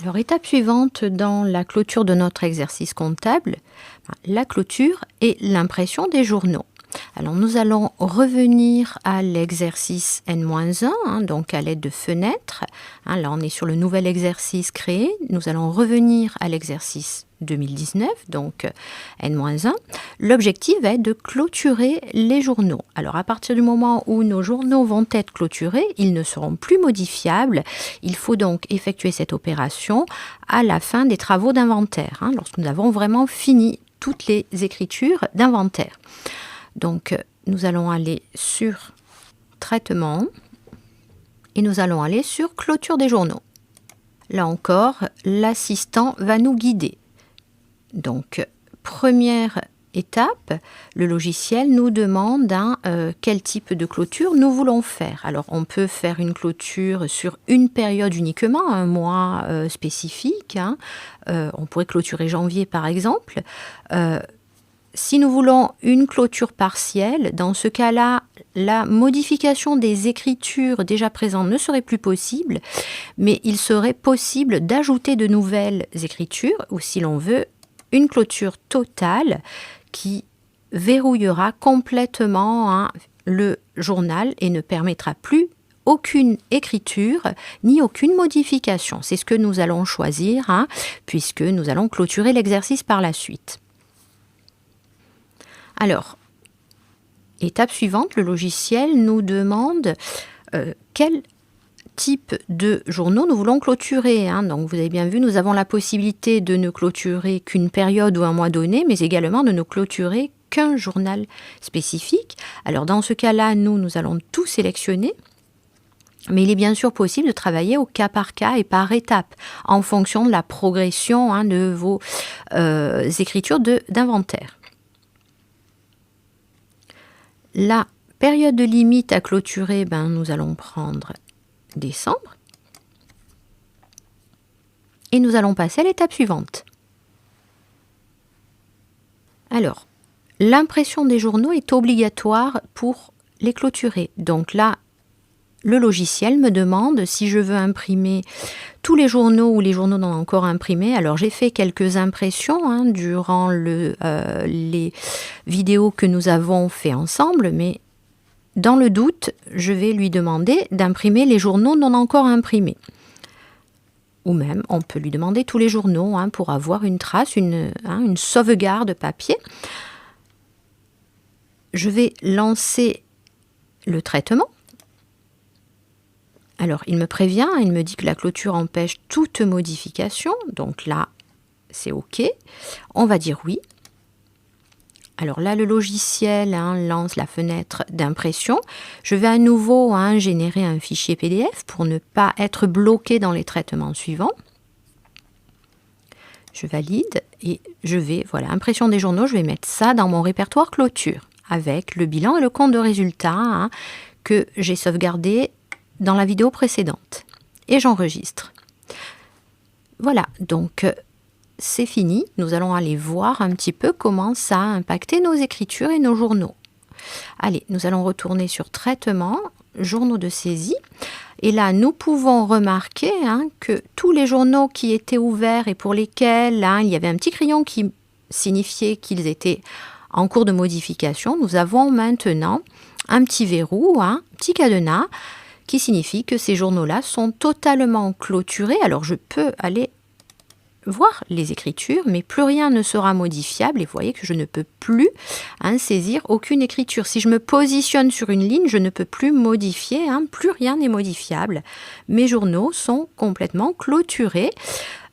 Alors, étape suivante dans la clôture de notre exercice comptable, la clôture et l'impression des journaux. Alors, nous allons revenir à l'exercice N-1, donc à l'aide de fenêtres. Là, on est sur le nouvel exercice créé. Nous allons revenir à l'exercice 2019, donc N-1. L'objectif va être de clôturer les journaux. Alors, à partir du moment où nos journaux vont être clôturés, ils ne seront plus modifiables. Il faut donc effectuer cette opération à la fin des travaux d'inventaire, lorsque nous avons vraiment fini toutes les écritures d'inventaire. Donc, nous allons aller sur Traitement et nous allons aller sur Clôture des journaux. Là encore, l'assistant va nous guider. Donc, première étape, le logiciel nous demande quel type de clôture nous voulons faire. Alors, on peut faire une clôture sur une période uniquement, un mois spécifique. On pourrait clôturer janvier, par exemple. Si nous voulons une clôture partielle, dans ce cas-là, la modification des écritures déjà présentes ne serait plus possible, mais il serait possible d'ajouter de nouvelles écritures, ou si l'on veut, une clôture totale qui verrouillera complètement le journal et ne permettra plus aucune écriture ni aucune modification. C'est ce que nous allons choisir, puisque nous allons clôturer l'exercice par la suite. Alors, étape suivante, le logiciel nous demande quel type de journaux nous voulons clôturer. Donc, vous avez bien vu, nous avons la possibilité de ne clôturer qu'une période ou un mois donné, mais également de ne clôturer qu'un journal spécifique. Alors, dans ce cas-là, nous allons tout sélectionner. Mais il est bien sûr possible de travailler au cas par cas et par étape, en fonction de la progression de vos écritures d'inventaire. La période de limite à clôturer, nous allons prendre décembre. Et nous allons passer à l'étape suivante. Alors, l'impression des journaux est obligatoire pour les clôturer. Donc là, le logiciel me demande si je veux imprimer tous les journaux ou les journaux non encore imprimés. Alors, j'ai fait quelques impressions durant les vidéos que nous avons fait ensemble, mais dans le doute, je vais lui demander d'imprimer les journaux non encore imprimés. Ou même, on peut lui demander tous les journaux pour avoir une trace, une sauvegarde papier. Je vais lancer le traitement. Alors, il me prévient, il me dit que la clôture empêche toute modification. Donc là, c'est OK. On va dire oui. Alors là, le logiciel lance la fenêtre d'impression. Je vais à nouveau générer un fichier PDF pour ne pas être bloqué dans les traitements suivants. Je valide et je vais, impression des journaux, je vais mettre ça dans mon répertoire clôture avec le bilan et le compte de résultats que j'ai sauvegardé dans la vidéo précédente. Et j'enregistre. Voilà, donc c'est fini. Nous allons aller voir un petit peu comment ça a impacté nos écritures et nos journaux. Allez, nous allons retourner sur Traitement, Journaux de saisie. Et là, nous pouvons remarquer que tous les journaux qui étaient ouverts et pour lesquels il y avait un petit crayon qui signifiait qu'ils étaient en cours de modification, nous avons maintenant un petit verrou, un petit cadenas, qui signifie que ces journaux-là sont totalement clôturés. Alors, je peux aller voir les écritures, mais plus rien ne sera modifiable. Et vous voyez que je ne peux plus saisir aucune écriture. Si je me positionne sur une ligne, je ne peux plus modifier. Plus rien n'est modifiable. Mes journaux sont complètement clôturés.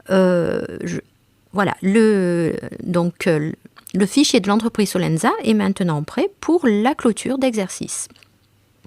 Voilà. Le fichier de l'entreprise Solenza est maintenant prêt pour la clôture d'exercice.